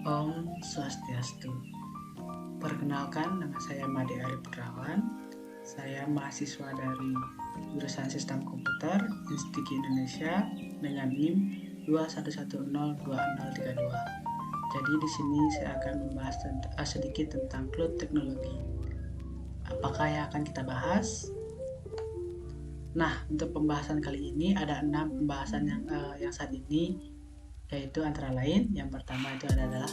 Om Swastiastu. Perkenalkan, nama saya Made Ari Putrawan. Saya mahasiswa dari jurusan Sistem Komputer Institut Indonesia dengan NIM 211020032. Jadi di sini saya akan membahas sedikit tentang cloud teknologi. Apakah yang akan kita bahas? Nah, untuk pembahasan kali ini ada 6 pembahasan yang saat ini, yaitu antara lain yang pertama itu adalah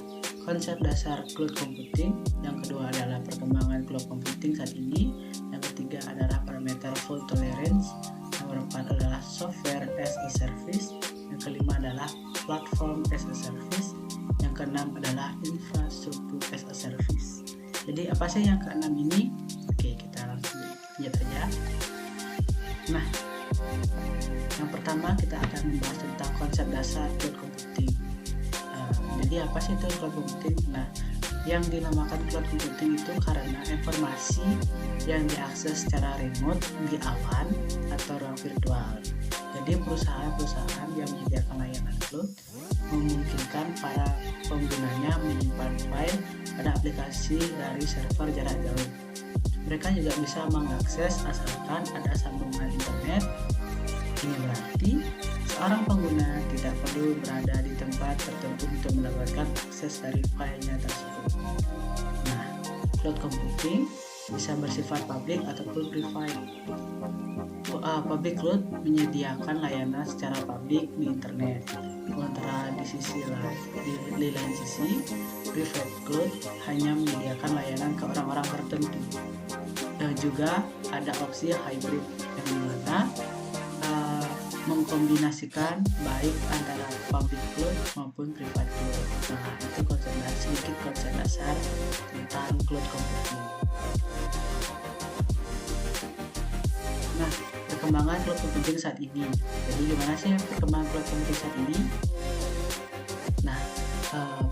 konsep dasar cloud computing, yang kedua adalah perkembangan cloud computing saat ini, yang ketiga adalah parameter fault tolerance, yang keempat adalah software as a service, yang kelima adalah platform as a service, yang keenam adalah infrastruktur as a service. Jadi apa sih yang keenam ini? Oke, kita langsung lihat aja. Nah, yang pertama kita akan membahas tentang konsep dasar cloud computing. Jadi apa sih itu cloud computing? Nah, yang dinamakan cloud computing itu karena informasi yang diakses secara remote di awan atau ruang virtual. Jadi perusahaan-perusahaan yang menyediakan layanan cloud memungkinkan para penggunanya menyimpan file pada aplikasi dari server jarak jauh. Mereka juga bisa mengakses asalkan ada sambungan internet. Ini berarti seorang pengguna tidak perlu berada di tempat tertentu untuk mendapatkan akses dari filenya tersebut. Nah, cloud computing bisa bersifat public ataupun private. Public cloud menyediakan layanan secara publik di internet. Sementara di lain sisi, private cloud hanya menyediakan layanan ke orang-orang tertentu. Dan juga ada opsi hybrid yang dimana mengkombinasikan baik antara public cloud maupun private cloud. Nah, itu sedikit konsep dasar tentang cloud computing. Nah, perkembangan cloud computing saat ini. Jadi gimana sih perkembangan cloud computing saat ini? Nah,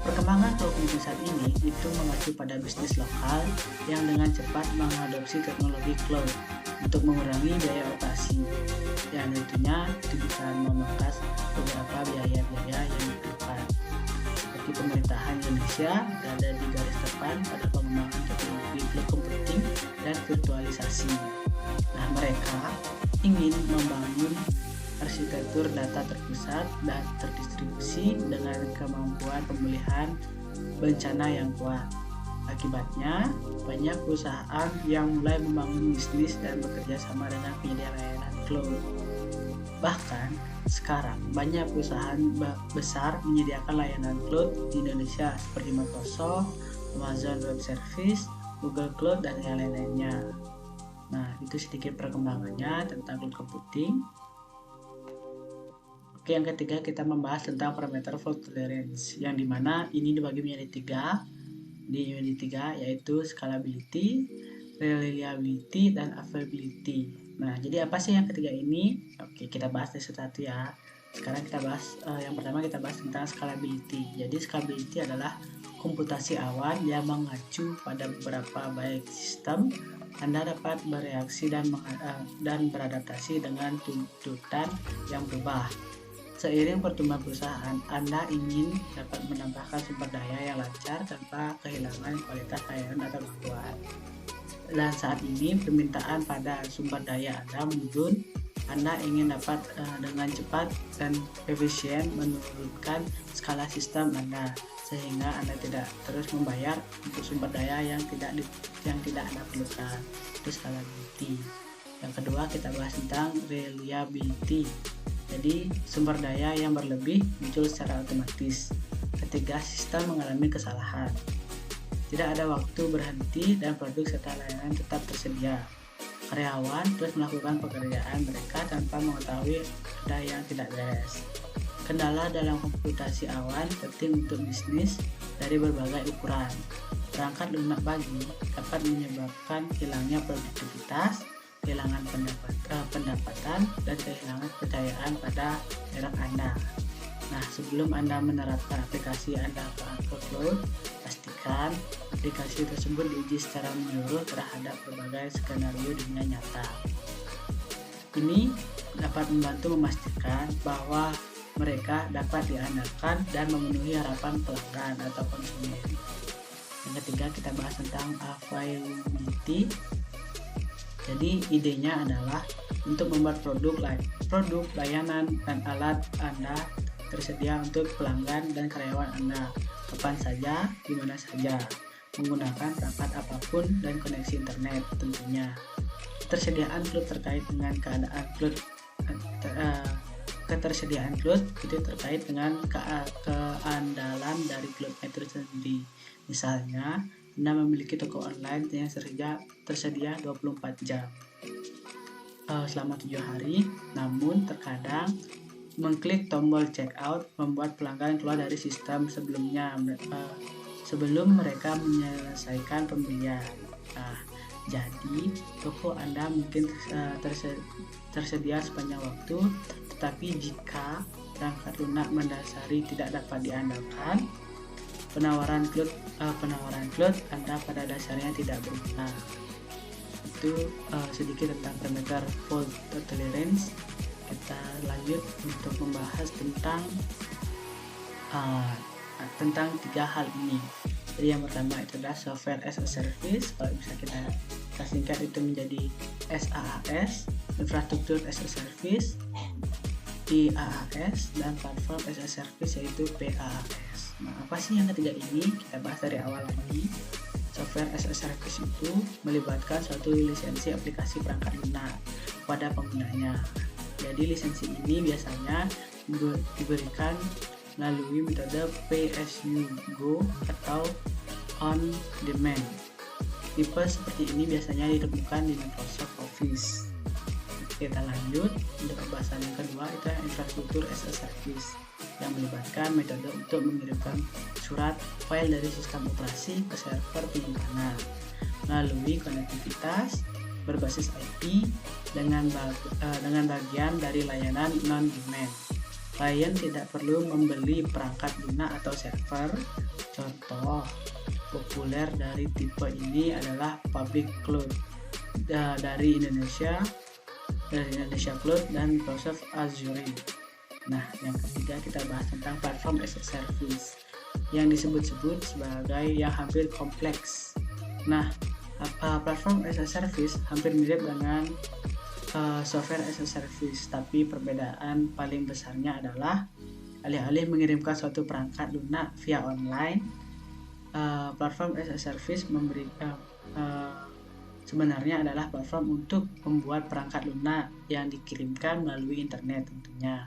perkembangan cloud computing saat ini itu mengacu pada bisnis lokal yang dengan cepat mengadopsi teknologi cloud untuk mengurangi biaya operasi, yang tentunya itu bisa memangkas beberapa biaya-biaya yang diperlukan. Seperti pemerintahan Indonesia berada di garis depan pada pengembangan teknologi cloud computing dan virtualisasi. Nah, mereka ingin membangun arsitektur data terpusat dan terdistribusi dengan kemampuan pemulihan bencana yang kuat. Akibatnya, banyak perusahaan yang mulai membangun bisnis dan bekerja sama dengan penyedia layanan cloud. Bahkan, sekarang banyak perusahaan besar menyediakan layanan cloud di Indonesia seperti Microsoft, Amazon Web Services, Google Cloud, dan yang lain-lainnya. Nah, itu sedikit perkembangannya tentang cloud computing. Oke, yang ketiga kita membahas tentang parameter fault tolerance, yang dimana ini dibagi menjadi 3. Di unit 3 yaitu scalability, reliability, dan availability. Nah, jadi apa sih yang ketiga ini? Oke, kita bahas satu-satu ya. Sekarang kita bahas yang pertama kita bahas tentang scalability. Jadi scalability adalah komputasi awan yang mengacu pada beberapa baik sistem. Anda dapat bereaksi dan beradaptasi dengan tuntutan yang berubah. Seiring pertumbuhan perusahaan, Anda ingin dapat menambahkan sumber daya yang lancar tanpa kehilangan kualitas layanan atau gangguan. Dan saat ini permintaan pada sumber daya Anda menurun. Anda ingin dapat dengan cepat dan efisien menurunkan skala sistem Anda, sehingga Anda tidak terus membayar untuk sumber daya yang tidak Anda perlukan. Itu scalability. Yang kedua kita bahas tentang reliability. Jadi sumber daya yang berlebih muncul secara otomatis ketika sistem mengalami kesalahan. Tidak ada waktu berhenti dan produk serta layanan tetap tersedia. Karyawan terus melakukan pekerjaan mereka tanpa mengetahui ada yang tidak beres. Kendala dalam komputasi awan penting untuk bisnis dari berbagai ukuran. Perangkat lunak bagi dapat menyebabkan hilangnya produktivitas, kehilangan pendapatan, dan kehilangan kepercayaan pada merek Anda. Nah, sebelum Anda menerapkan aplikasi Anda ke cloud, pastikan aplikasi tersebut diuji secara menyeluruh terhadap berbagai skenario dunia nyata. Ini dapat membantu memastikan bahwa mereka dapat diandalkan dan memenuhi harapan pelanggan atau konsumen. Yang ketiga, kita bahas tentang availability. Jadi idenya adalah untuk membuat produk, layanan, dan alat Anda tersedia untuk pelanggan dan karyawan Anda kapan saja, di mana saja, menggunakan perangkat apapun dan koneksi internet tentunya. Ketersediaan cloud terkait dengan ketersediaan cloud itu terkait dengan keandalan dari cloud itu sendiri. Misalnya, Anda memiliki toko online yang tersedia 24 jam selama 7 hari, namun terkadang mengklik tombol checkout membuat pelanggan keluar dari sistem sebelumnya sebelum mereka menyelesaikan pembelian. Nah, jadi toko Anda mungkin tersedia sepanjang waktu, tetapi jika perangkat lunak mendasari tidak dapat diandalkan, penawaran cloud Anda pada dasarnya tidak berguna. Itu sedikit tentang parameter fault tolerance. Kita lanjut untuk membahas tentang 3 hal ini. Jadi yang pertama itu adalah software as a service, kalau bisa kita singkat itu menjadi SaaS, infrastruktur as a service, IaaS, dan platform as a service yaitu PaaS. Nah, apa sih yang ketiga ini? Kita bahas dari awal lagi. Software as a service itu melibatkan suatu lisensi aplikasi perangkat lunak pada penggunanya. Jadi lisensi ini biasanya diberikan melalui metode pay as you go atau on demand. Tipe seperti ini biasanya ditemukan di Microsoft Office. Kita lanjut untuk pembahasan yang kedua, itu infrastruktur as a service yang melibatkan metode untuk mengirimkan surat file dari sistem operasi ke server penyimpanan melalui konektivitas berbasis IP dengan bagian dari layanan non-demand. Klien tidak perlu membeli perangkat lunak atau server. Contoh populer dari tipe ini adalah public cloud dari Indonesia Cloud dan Microsoft Azure. Nah, yang ketiga kita bahas tentang platform as a service yang disebut-sebut sebagai yang hampir kompleks. Nah, platform as a service hampir mirip dengan software as a service, tapi perbedaan paling besarnya adalah alih-alih mengirimkan suatu perangkat lunak via online, platform as a service sebenarnya adalah platform untuk membuat perangkat lunak yang dikirimkan melalui internet tentunya.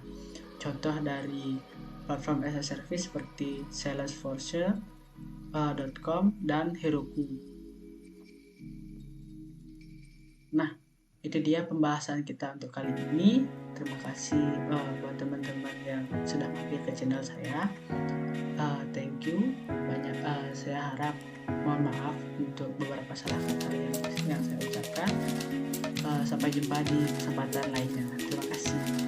Contoh dari platform as a service seperti Salesforce.com dan Heroku. Nah, itu dia pembahasan kita untuk kali ini. Terima kasih buat teman-teman yang sudah mampir ke channel saya. Thank you banyak. Saya harap mohon maaf untuk beberapa salah kata yang saya ucapkan. Sampai jumpa di kesempatan lainnya. Terima kasih.